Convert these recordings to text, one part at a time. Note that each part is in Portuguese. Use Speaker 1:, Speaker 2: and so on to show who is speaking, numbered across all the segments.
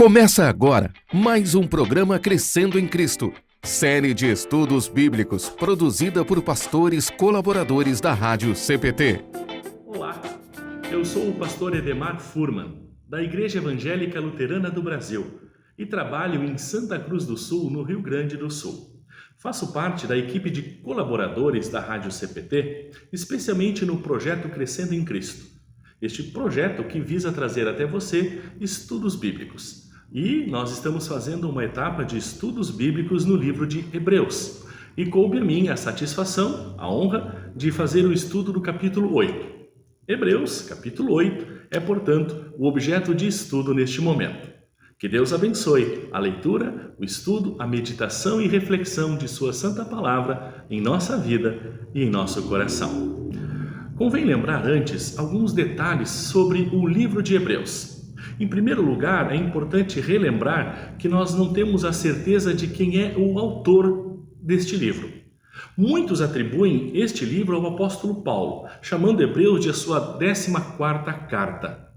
Speaker 1: Começa agora mais um programa Crescendo em Cristo, série de estudos bíblicos produzida por pastores colaboradores da Rádio CPT.
Speaker 2: Olá, eu sou o pastor Edemar Furman, da Igreja Evangélica Luterana do Brasil e trabalho em Santa Cruz do Sul, no Rio Grande do Sul. Faço parte da equipe de colaboradores da Rádio CPT, especialmente no projeto Crescendo em Cristo. Este projeto que visa trazer até você estudos bíblicos. E nós estamos fazendo uma etapa de estudos bíblicos no livro de Hebreus. E coube a mim a satisfação, a honra de fazer o estudo do capítulo 8. Hebreus, capítulo 8, é, portanto, o objeto de estudo neste momento. Que Deus abençoe a leitura, o estudo, a meditação e reflexão de sua santa palavra em nossa vida e em nosso coração. Convém lembrar antes alguns detalhes sobre o livro de Hebreus. Em primeiro lugar, é importante relembrar que nós não temos a certeza de quem é o autor deste livro. Muitos atribuem este livro ao apóstolo Paulo, chamando Hebreus de a sua 14ª carta.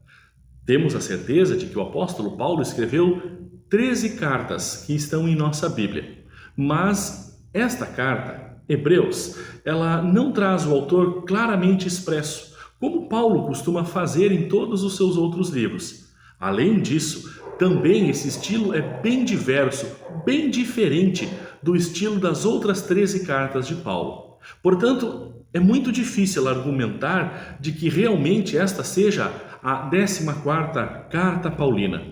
Speaker 2: Temos a certeza de que o apóstolo Paulo escreveu 13 cartas que estão em nossa Bíblia. Mas esta carta, Hebreus, ela não traz o autor claramente expresso, como Paulo costuma fazer em todos os seus outros livros. Além disso, também esse estilo é bem diverso, bem diferente do estilo das outras 13 cartas de Paulo. Portanto, é muito difícil argumentar de que realmente esta seja a 14ª carta paulina.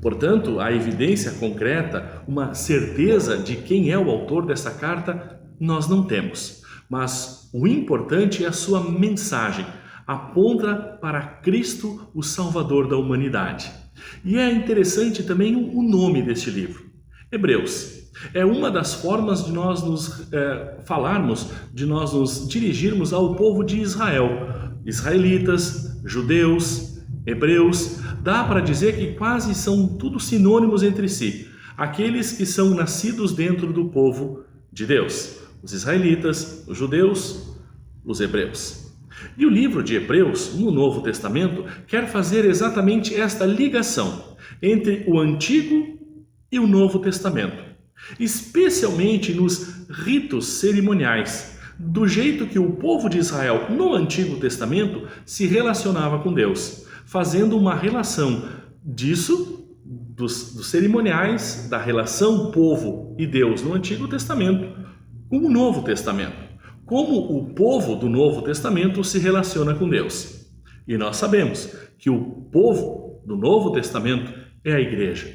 Speaker 2: Portanto, a evidência concreta, uma certeza de quem é o autor dessa carta, nós não temos. Mas o importante é a sua mensagem. Aponta para Cristo, o Salvador da humanidade. E é interessante também o nome deste livro, Hebreus. É uma das formas de nós nos dirigirmos ao povo de Israel. Israelitas, judeus, hebreus, dá para dizer que quase são tudo sinônimos entre si. Aqueles que são nascidos dentro do povo de Deus. Os israelitas, os judeus, os hebreus. E o livro de Hebreus, no Novo Testamento, quer fazer exatamente esta ligação entre o Antigo e o Novo Testamento, especialmente nos ritos cerimoniais, do jeito que o povo de Israel no Antigo Testamento se relacionava com Deus, fazendo uma relação disso, dos cerimoniais, da relação povo e Deus no Antigo Testamento, com o Novo Testamento. Como o povo do Novo Testamento se relaciona com Deus. E nós sabemos que o povo do Novo Testamento é a igreja.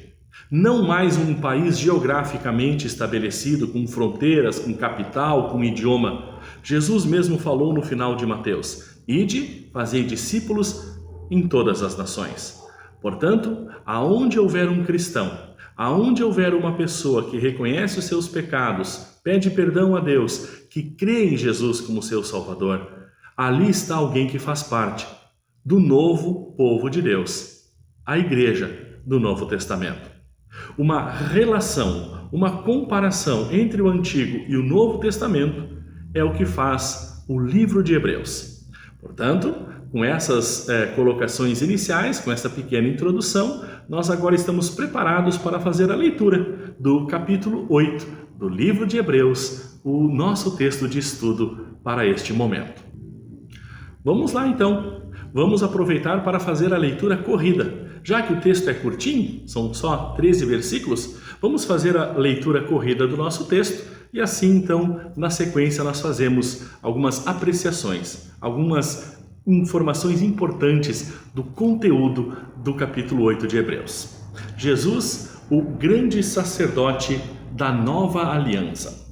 Speaker 2: Não mais um país geograficamente estabelecido, com fronteiras, com capital, com idioma. Jesus mesmo falou no final de Mateus: Ide, fazei discípulos em todas as nações. Portanto, aonde houver um cristão, aonde houver uma pessoa que reconhece os seus pecados, pede perdão a Deus, que crê em Jesus como seu Salvador, ali está alguém que faz parte do novo povo de Deus, a igreja do Novo Testamento. Uma relação, uma comparação entre o Antigo e o Novo Testamento é o que faz o livro de Hebreus. Portanto, com essas colocações iniciais, com essa pequena introdução, nós agora estamos preparados para fazer a leitura do capítulo 8 do livro de Hebreus, o nosso texto de estudo para este momento. Vamos lá então, vamos aproveitar para fazer a leitura corrida. Já que o texto é curtinho, são só 13 versículos, vamos fazer a leitura corrida do nosso texto e assim então, na sequência, nós fazemos algumas apreciações, algumas informações importantes do conteúdo do capítulo 8 de Hebreus. Jesus, o grande sacerdote da nova aliança.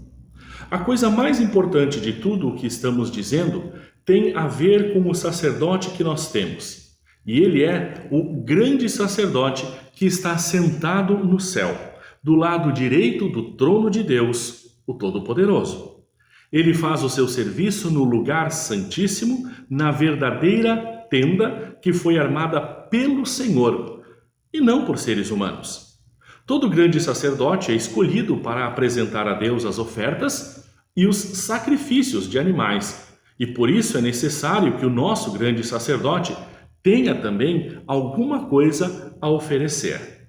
Speaker 2: A coisa mais importante de tudo o que estamos dizendo tem a ver com o sacerdote que nós temos. E ele é o grande sacerdote que está sentado no céu, do lado direito do trono de Deus, o Todo-Poderoso. Ele faz o seu serviço no lugar santíssimo, na verdadeira tenda que foi armada pelo Senhor, e não por seres humanos. Todo grande sacerdote é escolhido para apresentar a Deus as ofertas e os sacrifícios de animais, e por isso é necessário que o nosso grande sacerdote tenha também alguma coisa a oferecer.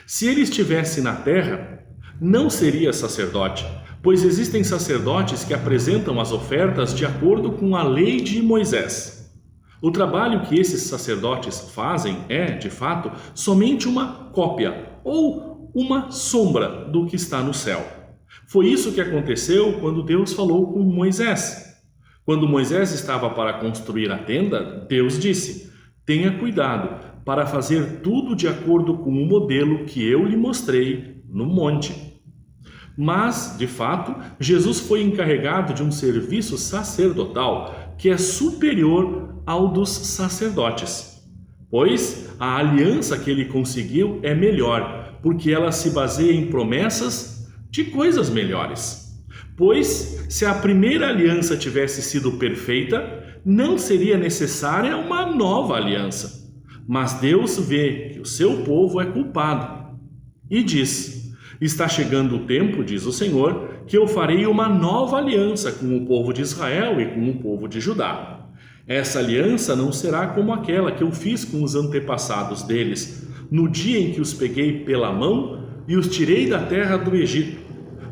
Speaker 2: Se ele estivesse na terra, não seria sacerdote, pois existem sacerdotes que apresentam as ofertas de acordo com a lei de Moisés. O trabalho que esses sacerdotes fazem é, de fato, somente uma cópia ou uma sombra do que está no céu. Foi isso que aconteceu quando Deus falou com Moisés. Quando Moisés estava para construir a tenda, Deus disse: tenha cuidado para fazer tudo de acordo com o modelo que eu lhe mostrei no monte. Mas, de fato, Jesus foi encarregado de um serviço sacerdotal que é superior ao dos sacerdotes, pois a aliança que ele conseguiu é melhor, porque ela se baseia em promessas de coisas melhores. Pois, se a primeira aliança tivesse sido perfeita, não seria necessária uma nova aliança. Mas Deus vê que o seu povo é culpado e diz: está chegando o tempo, diz o Senhor, que eu farei uma nova aliança com o povo de Israel e com o povo de Judá. Essa aliança não será como aquela que eu fiz com os antepassados deles, no dia em que os peguei pela mão e os tirei da terra do Egito.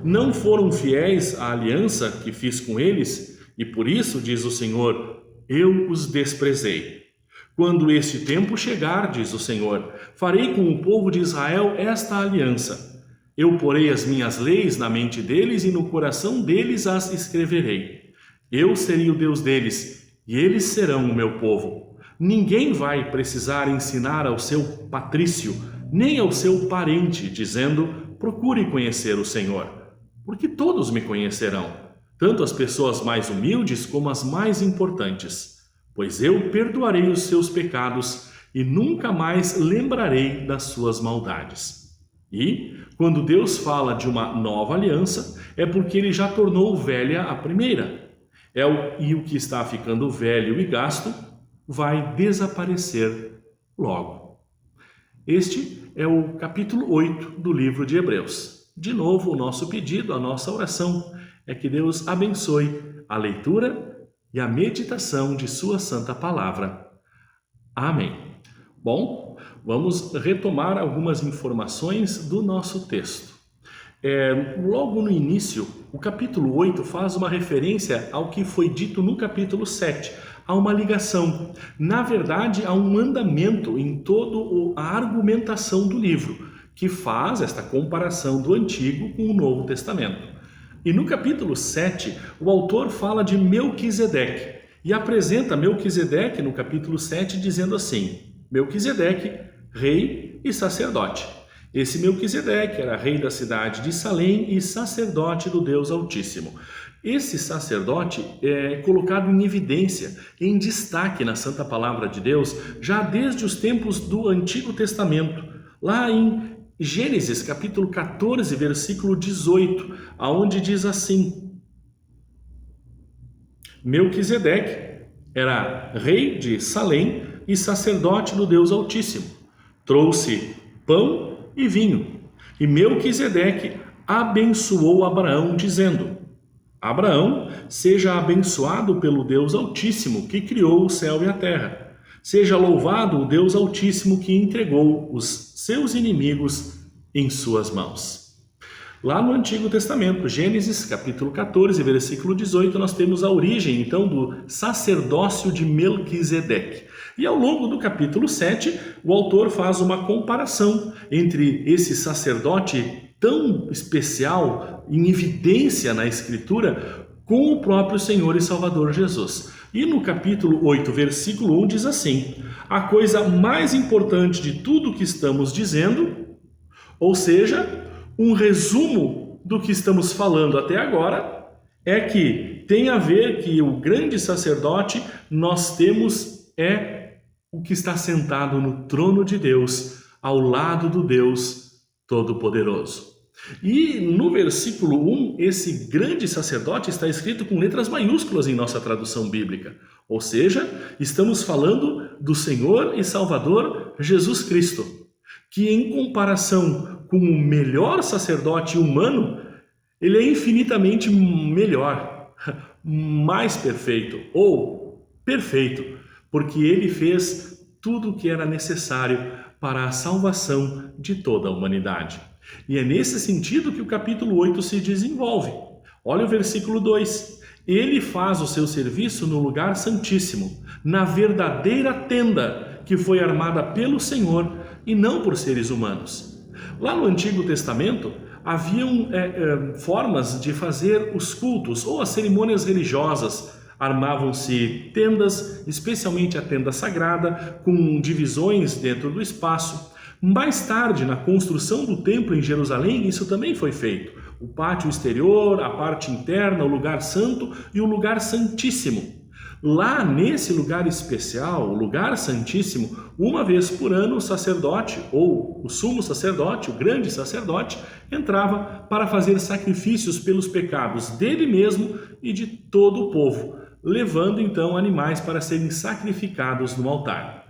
Speaker 2: Não foram fiéis à aliança que fiz com eles, e por isso, diz o Senhor, eu os desprezei. Quando este tempo chegar, diz o Senhor, farei com o povo de Israel esta aliança. Eu porei as minhas leis na mente deles e no coração deles as escreverei. Eu serei o Deus deles, e eles serão o meu povo. Ninguém vai precisar ensinar ao seu patrício, nem ao seu parente, dizendo, procure conhecer o Senhor. Porque todos me conhecerão, tanto as pessoas mais humildes como as mais importantes. Pois eu perdoarei os seus pecados e nunca mais lembrarei das suas maldades. E, quando Deus fala de uma nova aliança, é porque ele já tornou velha a primeira. E o que está ficando velho e gasto vai desaparecer logo. Este é o capítulo 8 do livro de Hebreus. De novo, o nosso pedido, a nossa oração é que Deus abençoe a leitura e a meditação de sua santa palavra. Amém. Bom, vamos retomar algumas informações do nosso texto. Logo no início, o capítulo 8 faz uma referência ao que foi dito no capítulo 7, há uma ligação. Na verdade, há um andamento em toda a argumentação do livro, que faz esta comparação do Antigo com o Novo Testamento. E no capítulo 7, o autor fala de Melquisedeque e apresenta Melquisedeque no capítulo 7 dizendo assim: Melquisedeque, rei e sacerdote. Esse Melquisedeque era rei da cidade de Salém e sacerdote do Deus Altíssimo. Esse sacerdote é colocado em evidência, em destaque na Santa Palavra de Deus, já desde os tempos do Antigo Testamento, lá em Gênesis capítulo 14, versículo 18, aonde diz assim: Melquisedeque era rei de Salém e sacerdote do Deus Altíssimo. Trouxe pão e vinho. E Melquisedeque abençoou Abraão, dizendo: Abraão, seja abençoado pelo Deus Altíssimo, que criou o céu e a terra. Seja louvado o Deus Altíssimo, que entregou os seus inimigos em suas mãos. Lá no Antigo Testamento, Gênesis capítulo 14, versículo 18, nós temos a origem, então, do sacerdócio de Melquisedeque. E ao longo do capítulo 7, o autor faz uma comparação entre esse sacerdote tão especial, em evidência na Escritura, com o próprio Senhor e Salvador Jesus. E no capítulo 8, versículo 1, diz assim: a coisa mais importante de tudo que estamos dizendo, ou seja, um resumo do que estamos falando até agora, é que tem a ver que o grande sacerdote nós temos é o que está sentado no trono de Deus, ao lado do Deus Todo-Poderoso. E no versículo 1, esse grande sacerdote está escrito com letras maiúsculas em nossa tradução bíblica. Ou seja, estamos falando do Senhor e Salvador Jesus Cristo, que em comparação com o melhor sacerdote humano, ele é infinitamente melhor, mais perfeito ou perfeito, porque ele fez tudo o que era necessário para a salvação de toda a humanidade. E é nesse sentido que o capítulo 8 se desenvolve. Olha o versículo 2. Ele faz o seu serviço no lugar santíssimo, na verdadeira tenda que foi armada pelo Senhor e não por seres humanos. Lá no Antigo Testamento, haviam formas de fazer os cultos ou as cerimônias religiosas. Armavam-se tendas, especialmente a tenda sagrada, com divisões dentro do espaço. Mais tarde, na construção do templo em Jerusalém, isso também foi feito. O pátio exterior, a parte interna, o lugar santo e o lugar santíssimo. Lá nesse lugar especial, o lugar santíssimo, uma vez por ano o sacerdote, ou o sumo sacerdote, o grande sacerdote, entrava para fazer sacrifícios pelos pecados dele mesmo e de todo o povo, levando então animais para serem sacrificados no altar.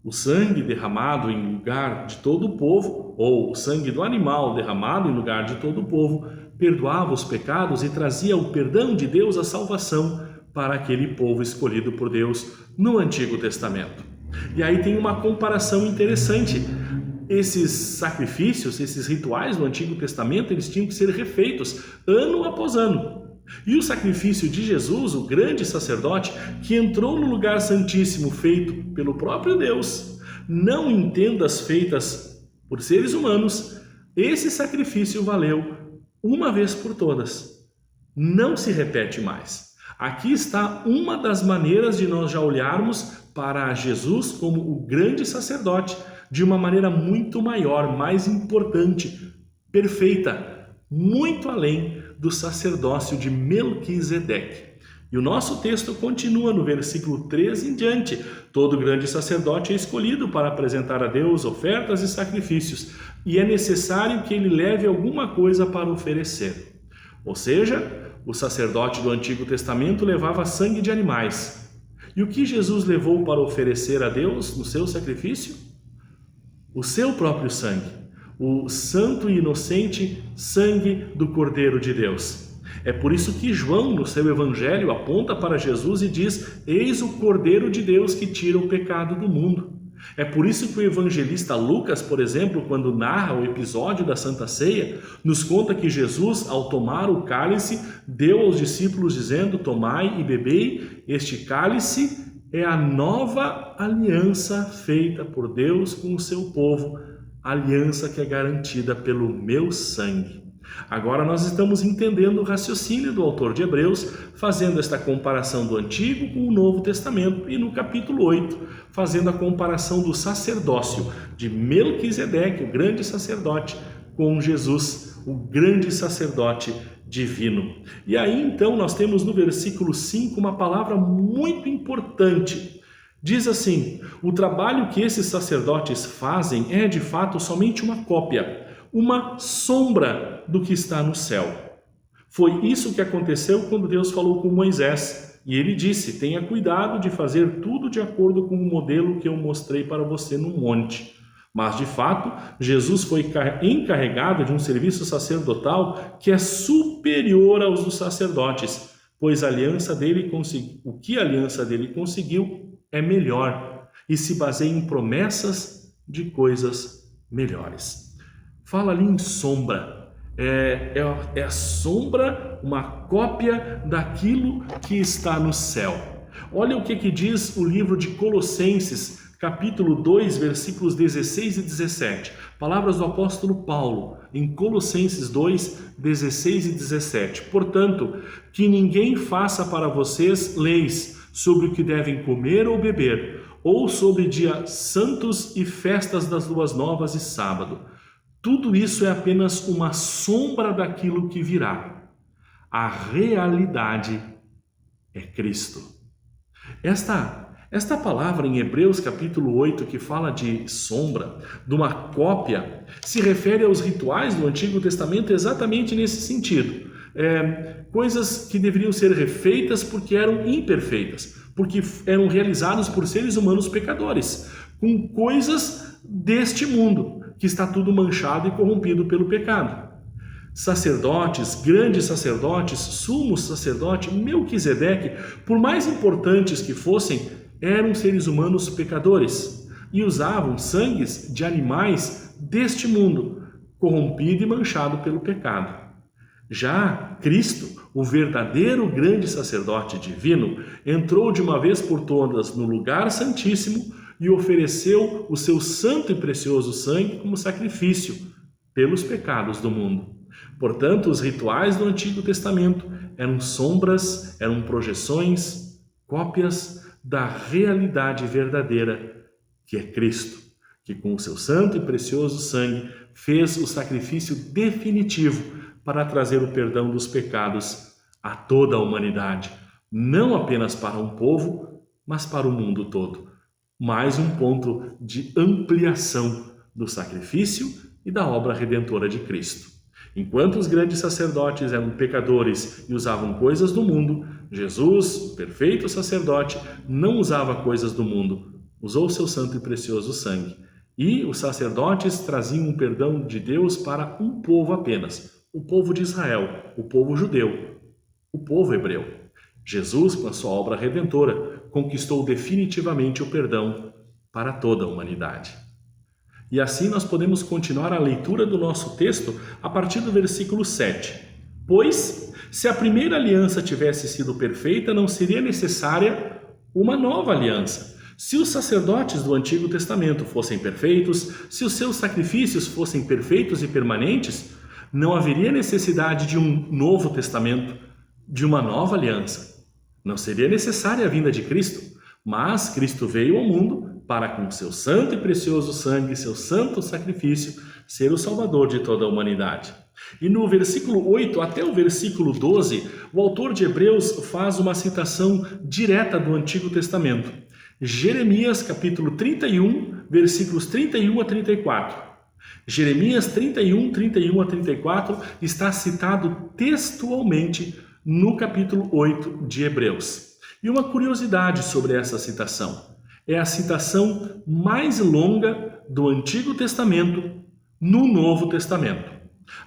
Speaker 2: O sangue derramado em lugar de todo o povo, ou o sangue do animal derramado em lugar de todo o povo, perdoava os pecados e trazia o perdão de Deus, a salvação para aquele povo escolhido por Deus no Antigo Testamento. E aí tem uma comparação interessante. Esses sacrifícios, esses rituais do Antigo Testamento, eles tinham que ser refeitos ano após ano. E o sacrifício de Jesus, o grande sacerdote, que entrou no lugar santíssimo feito pelo próprio Deus, não em tendas feitas por seres humanos, esse sacrifício valeu uma vez por todas. Não se repete mais. Aqui está uma das maneiras de nós já olharmos para Jesus como o grande sacerdote de uma maneira muito maior, mais importante, perfeita, muito além do sacerdócio de Melquisedeque. E o nosso texto continua no versículo 13 em diante. Todo grande sacerdote é escolhido para apresentar a Deus ofertas e sacrifícios, e é necessário que ele leve alguma coisa para oferecer. Ou seja, o sacerdote do Antigo Testamento levava sangue de animais. E o que Jesus levou para oferecer a Deus no seu sacrifício? O seu próprio sangue, o santo e inocente sangue do Cordeiro de Deus. É por isso que João, no seu evangelho, aponta para Jesus e diz: eis o Cordeiro de Deus que tira o pecado do mundo. É por isso que o evangelista Lucas, por exemplo, quando narra o episódio da Santa Ceia, nos conta que Jesus, ao tomar o cálice, deu aos discípulos dizendo: tomai e bebei, este cálice é a nova aliança feita por Deus com o seu povo, aliança que é garantida pelo meu sangue. Agora nós estamos entendendo o raciocínio do autor de Hebreus, fazendo esta comparação do Antigo com o Novo Testamento, e no capítulo 8, fazendo a comparação do sacerdócio de Melquisedeque, o grande sacerdote, com Jesus, o grande sacerdote divino. E aí então nós temos no versículo 5 uma palavra muito importante. Diz assim: o trabalho que esses sacerdotes fazem é de fato somente uma cópia, uma sombra do que está no céu. Foi isso que aconteceu quando Deus falou com Moisés, e ele disse: tenha cuidado de fazer tudo de acordo com o modelo que eu mostrei para você no monte. Mas de fato, Jesus foi encarregado de um serviço sacerdotal que é superior aos dos sacerdotes, pois a aliança dele o que a aliança dele conseguiu é melhor e se baseia em promessas de coisas melhores. Fala ali em sombra, é a sombra, uma cópia daquilo que está no céu. Olha o que diz o livro de Colossenses, capítulo 2, versículos 16 e 17. Palavras do apóstolo Paulo, em Colossenses 2, 16 e 17. Portanto, que ninguém faça para vocês leis sobre o que devem comer ou beber, ou sobre dias santos e festas das luas novas e sábado. Tudo isso é apenas uma sombra daquilo que virá. A realidade é Cristo. Esta palavra em Hebreus capítulo 8, que fala de sombra, de uma cópia, se refere aos rituais do Antigo Testamento exatamente nesse sentido. Coisas que deveriam ser refeitas porque eram imperfeitas, porque eram realizadas por seres humanos pecadores, com coisas deste mundo, que está tudo manchado e corrompido pelo pecado. Sacerdotes, grandes sacerdotes, sumo sacerdote, Melquisedeque, por mais importantes que fossem, eram seres humanos pecadores. e usavam sangues de animais deste mundo, corrompido e manchado pelo pecado. Já Cristo, o verdadeiro grande sacerdote divino, entrou de uma vez por todas no lugar santíssimo e ofereceu o seu santo e precioso sangue como sacrifício pelos pecados do mundo. Portanto, os rituais do Antigo Testamento eram sombras, eram projeções, cópias da realidade verdadeira, que é Cristo, que com o seu santo e precioso sangue fez o sacrifício definitivo para trazer o perdão dos pecados a toda a humanidade, não apenas para um povo, mas para o mundo todo. Mais um ponto de ampliação do sacrifício e da obra redentora de Cristo. Enquanto os grandes sacerdotes eram pecadores e usavam coisas do mundo, Jesus, perfeito sacerdote, não usava coisas do mundo, usou seu santo e precioso sangue. E os sacerdotes traziam um perdão de Deus para um povo apenas, o povo de Israel, o povo judeu, o povo hebreu. Jesus, com a sua obra redentora, conquistou definitivamente o perdão para toda a humanidade. E assim nós podemos continuar a leitura do nosso texto a partir do versículo 7. Pois, se a primeira aliança tivesse sido perfeita, não seria necessária uma nova aliança. Se os sacerdotes do Antigo Testamento fossem perfeitos, se os seus sacrifícios fossem perfeitos e permanentes, não haveria necessidade de um novo testamento, de uma nova aliança. Não seria necessária a vinda de Cristo, mas Cristo veio ao mundo para, com seu santo e precioso sangue, seu santo sacrifício, ser o Salvador de toda a humanidade. E no versículo 8 até o versículo 12, o autor de Hebreus faz uma citação direta do Antigo Testamento. Jeremias capítulo 31, versículos 31 a 34. Jeremias 31, 31 a 34 está citado textualmente no capítulo 8 de Hebreus. E uma curiosidade sobre essa citação: é a citação mais longa do Antigo Testamento no Novo Testamento.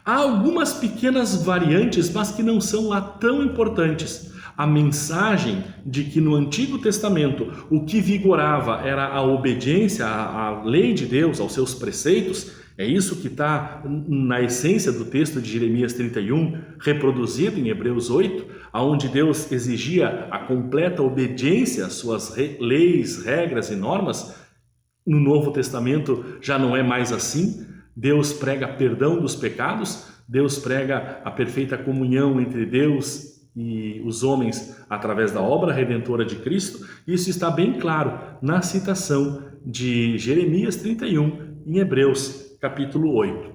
Speaker 2: Há algumas pequenas variantes, mas que não são lá tão importantes. A mensagem de que no Antigo Testamento o que vigorava era a obediência à lei de Deus, aos seus preceitos, é isso que está na essência do texto de Jeremias 31, reproduzido em Hebreus 8, onde Deus exigia a completa obediência às suas leis, regras e normas. No Novo Testamento já não é mais assim. Deus prega perdão dos pecados, Deus prega a perfeita comunhão entre Deus e os homens através da obra redentora de Cristo. Isso está bem claro na citação de Jeremias 31 em Hebreus capítulo 8,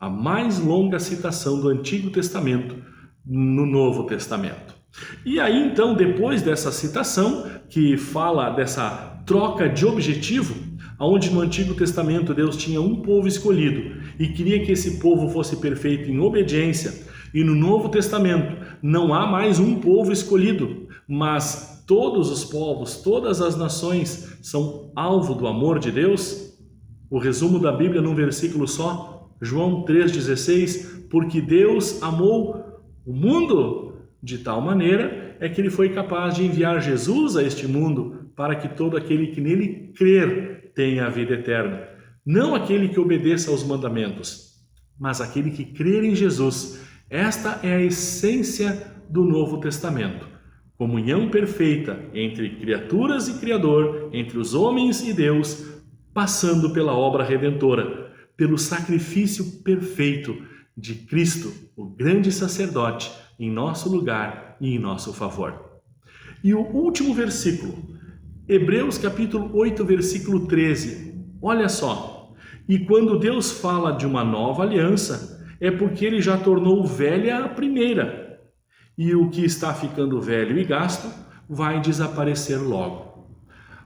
Speaker 2: a mais longa citação do Antigo Testamento no Novo Testamento. E aí então, depois dessa citação que fala dessa troca de objetivo, onde no Antigo Testamento Deus tinha um povo escolhido e queria que esse povo fosse perfeito em obediência, e no Novo Testamento não há mais um povo escolhido, mas todos os povos, todas as nações são alvo do amor de Deus. O resumo da Bíblia num versículo só, João 3,16, porque Deus amou o mundo de tal maneira é que ele foi capaz de enviar Jesus a este mundo para que todo aquele que nele crer tenha a vida eterna. Não aquele que obedeça aos mandamentos, mas aquele que crer em Jesus. Esta é a essência do Novo Testamento. Comunhão perfeita entre criaturas e Criador, entre os homens e Deus, passando pela obra redentora, pelo sacrifício perfeito de Cristo, o grande sacerdote, em nosso lugar e em nosso favor. E o último versículo, Hebreus capítulo 8, versículo 13, olha só: e quando Deus fala de uma nova aliança, é porque ele já tornou velha a primeira, e o que está ficando velho e gasto vai desaparecer logo.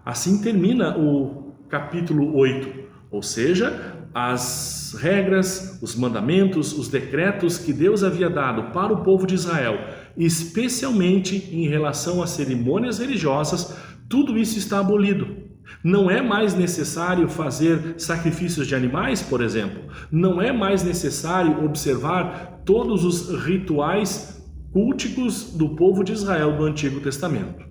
Speaker 2: Assim termina o capítulo 8, ou seja, as regras, os mandamentos, os decretos que Deus havia dado para o povo de Israel, especialmente em relação às cerimônias religiosas, tudo isso está abolido. Não é mais necessário fazer sacrifícios de animais, por exemplo. Não é mais necessário observar todos os rituais culticos do povo de Israel do Antigo Testamento.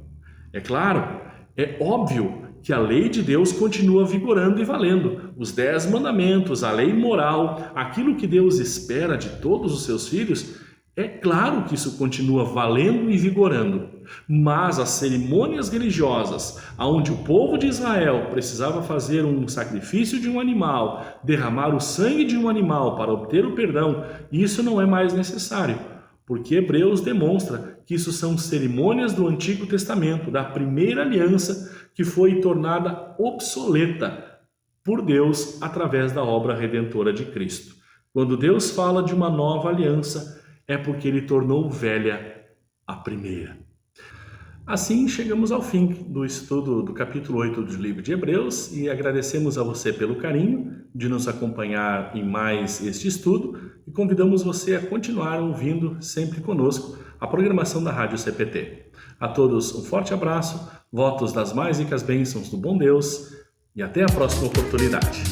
Speaker 2: É claro, é óbvio que a lei de Deus continua vigorando e valendo. Os 10 mandamentos, a lei moral, aquilo que Deus espera de todos os seus filhos, é claro que isso continua valendo e vigorando. Mas as cerimônias religiosas, onde o povo de Israel precisava fazer um sacrifício de um animal, derramar o sangue de um animal para obter o perdão, isso não é mais necessário. Porque Hebreus demonstra que isso são cerimônias do Antigo Testamento, da primeira aliança, que foi tornada obsoleta por Deus através da obra redentora de Cristo. Quando Deus fala de uma nova aliança, é porque Ele tornou velha a primeira. Assim, chegamos ao fim do estudo do capítulo 8 do livro de Hebreus e agradecemos a você pelo carinho de nos acompanhar em mais este estudo e convidamos você a continuar ouvindo sempre conosco a programação da Rádio CPT. A todos um forte abraço, votos das mais ricas bênçãos do bom Deus e até a próxima oportunidade.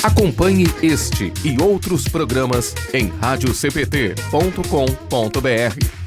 Speaker 1: Acompanhe este e outros programas em radiocpt.com.br.